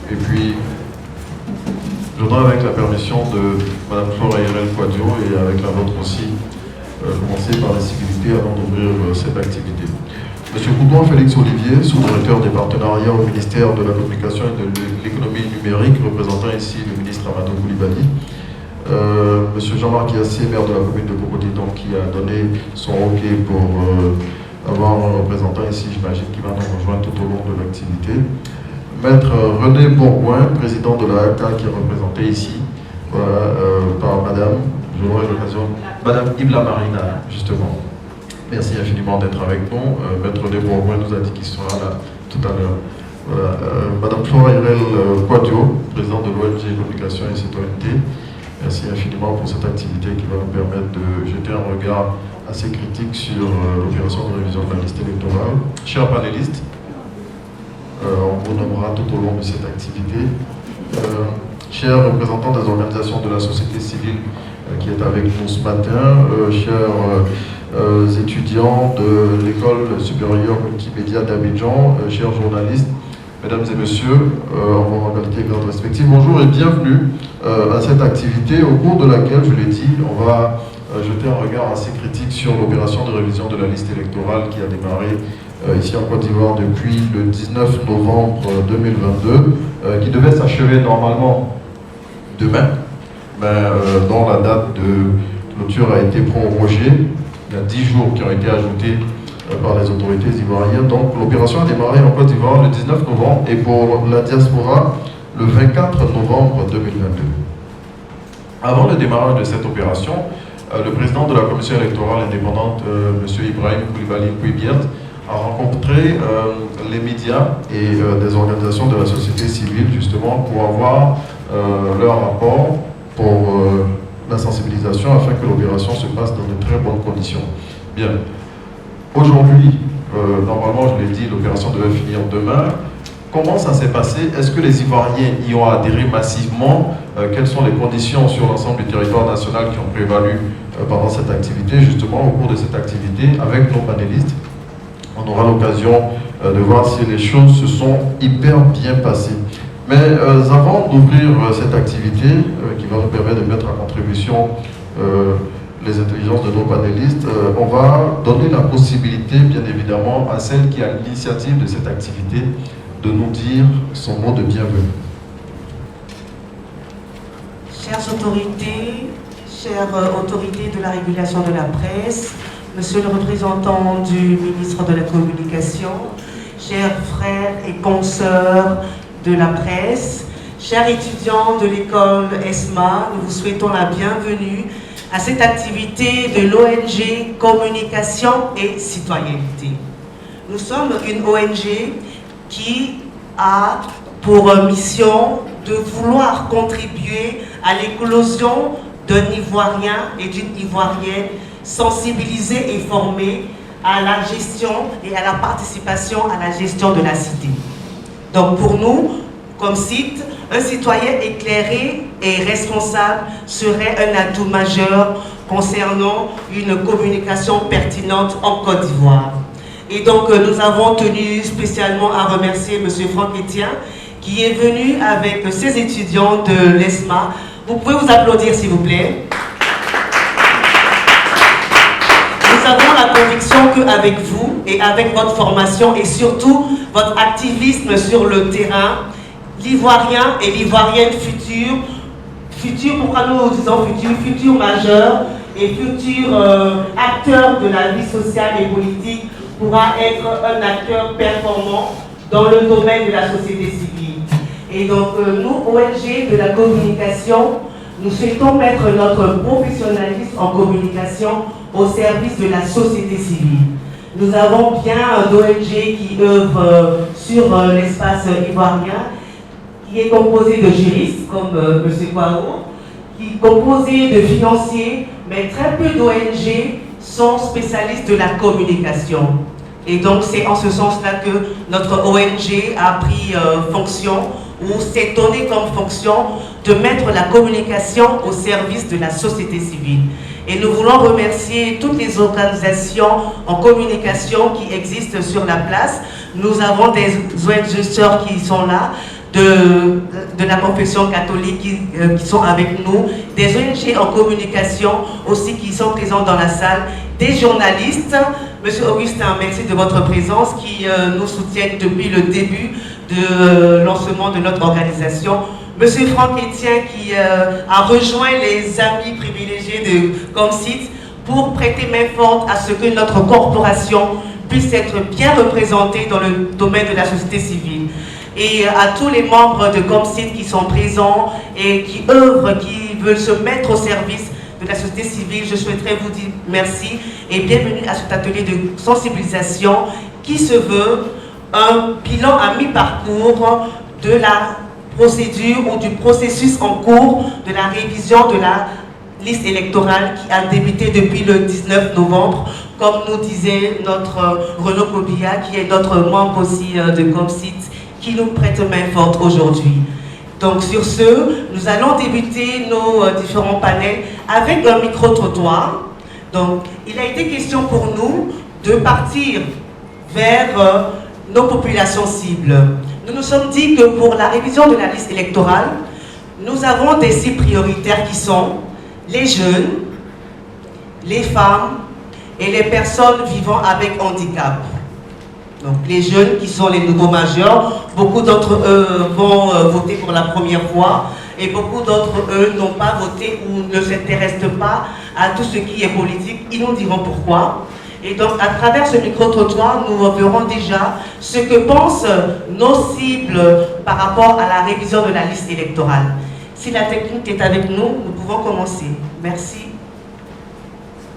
Et puis, je voudrais, avec la permission de Mme Flora Irel Quadio et avec la vôtre aussi, commencer par la civilité avant d'ouvrir cette activité. Monsieur Coudouin Félix Olivier, sous-directeur des partenariats au ministère de la Communication et de l'économie numérique, représentant ici le ministre Amadou Koulibaly. Monsieur Jean-Marc Yassé, maire de la commune de Cocody, donc qui a donné son OK pour avoir un représentant ici, j'imagine, qui va nous rejoindre tout au long de l'activité. Maître René Bourgoin, président de la ACA, qui est représenté ici par Madame, j'aurai l'occasion, Madame Ibla Marina, justement. Merci infiniment d'être avec nous. Maître René Bourgoin nous a dit qu'il sera là tout à l'heure. Voilà. Madame Flora Irel Quadio, présidente de l'ONG Communication et Citoyenneté. Merci infiniment pour cette activité qui va nous permettre de jeter un regard assez critique sur l'opération de révision de la liste électorale. Chers panélistes, on vous nommera tout au long de cette activité. Chers représentants des organisations de la société civile qui est avec nous ce matin, chers étudiants de l'école supérieure multimédia d'Abidjan, chers journalistes, mesdames et messieurs, en vos qualités et grades respectives, bonjour et bienvenue à cette activité au cours de laquelle, je l'ai dit, on va jeter un regard assez critique sur l'opération de révision de la liste électorale qui a démarré ici en Côte d'Ivoire depuis le 19 novembre 2022, qui devait s'achever normalement demain, mais dont la date de clôture a été prorogée. Il y a 10 jours qui ont été ajoutés par les autorités ivoiriennes. Donc l'opération a démarré en Côte d'Ivoire le 19 novembre et pour la diaspora le 24 novembre 2022. Avant le démarrage de cette opération, le président de la commission électorale indépendante, M. Ibrahim Koulibaly Kouibiert, a rencontré les médias et des organisations de la société civile justement pour avoir leur rapport pour la sensibilisation afin que l'opération se passe dans de très bonnes conditions. Bien. Aujourd'hui, normalement, je l'ai dit, l'opération devait finir demain. Comment ça s'est passé? Est-ce que les Ivoiriens y ont adhéré massivement? Quelles sont les conditions sur l'ensemble du territoire national qui ont prévalu pendant cette activité? Justement, au cours de cette activité, avec nos panélistes, on aura l'occasion de voir si les choses se sont hyper bien passées. Mais avant d'ouvrir cette activité, qui va nous permettre de mettre en contribution les intelligences de nos panélistes, on va donner la possibilité, bien évidemment, à celle qui a l'initiative de cette activité de nous dire son mot de bienvenue. Chères autorités de la régulation de la presse, monsieur le représentant du ministre de la Communication, chers frères et consoeurs de la presse, chers étudiants de l'école ESMA, nous vous souhaitons la bienvenue à cette activité de l'ONG Communication et Citoyenneté. Nous sommes une ONG qui a pour mission de vouloir contribuer à l'éclosion d'un Ivoirien et d'une Ivoirienne sensibilisés et formés à la gestion et à la participation à la gestion de la cité. Donc pour nous, comme site, un citoyen éclairé et responsable serait un atout majeur concernant une communication pertinente en Côte d'Ivoire. Et donc nous avons tenu spécialement à remercier M. Franck Etienne qui est venu avec ses étudiants de l'ESMA. Vous pouvez vous applaudir s'il vous plaît. Nous avons la conviction qu'avec vous et avec votre formation et surtout votre activisme sur le terrain, l'Ivoirien et l'Ivoirienne futur, pourquoi nous disons futur majeur et futur acteur de la vie sociale et politique pourra être un acteur performant dans le domaine de la société civile. Et donc nous, ONG de la communication, nous souhaitons mettre notre professionnalisme en communication au service de la société civile. Nous avons bien d'ONG qui œuvrent sur l'espace ivoirien, qui est composé de juristes comme M. Kwao, qui est composé de financiers, mais très peu d'ONG sont spécialistes de la communication. Et donc c'est en ce sens-là que notre ONG a pris fonction, ou s'est donné comme fonction de mettre la communication au service de la société civile. Et nous voulons remercier toutes les organisations en communication qui existent sur la place. Nous avons des ONG qui sont là, de la confession catholique qui sont avec nous, des ONG en communication aussi qui sont présents dans la salle, des journalistes. Monsieur Augustin, merci de votre présence qui nous soutiennent depuis le début de lancement de notre organisation. Monsieur Franck Etienne qui a rejoint les amis privilégiés de Comsit pour prêter main forte à ce que notre corporation puisse être bien représentée dans le domaine de la société civile. Et à tous les membres de Comsit qui sont présents et qui œuvrent, qui veulent se mettre au service de la société civile, je souhaiterais vous dire merci et bienvenue à cet atelier de sensibilisation qui se veut un bilan à mi-parcours de la procédure ou du processus en cours de la révision de la liste électorale qui a débuté depuis le 19 novembre, comme nous disait notre Renaud Kobia, qui est notre membre aussi de Comsit, qui nous prête main forte aujourd'hui. Donc sur ce, nous allons débuter nos différents panels avec un micro-trottoir. Donc il a été question pour nous de partir vers nos populations cibles. Nous nous sommes dit que pour la révision de la liste électorale, nous avons des cibles prioritaires qui sont les jeunes, les femmes et les personnes vivant avec handicap. Donc les jeunes qui sont les nouveaux majeurs, beaucoup d'entre eux vont voter pour la première fois et beaucoup d'entre eux n'ont pas voté ou ne s'intéressent pas à tout ce qui est politique. Ils nous diront pourquoi. Et donc à travers ce micro-trottoir, nous verrons déjà ce que pensent nos cibles par rapport à la révision de la liste électorale. Si la technique est avec nous, nous pouvons commencer. Merci.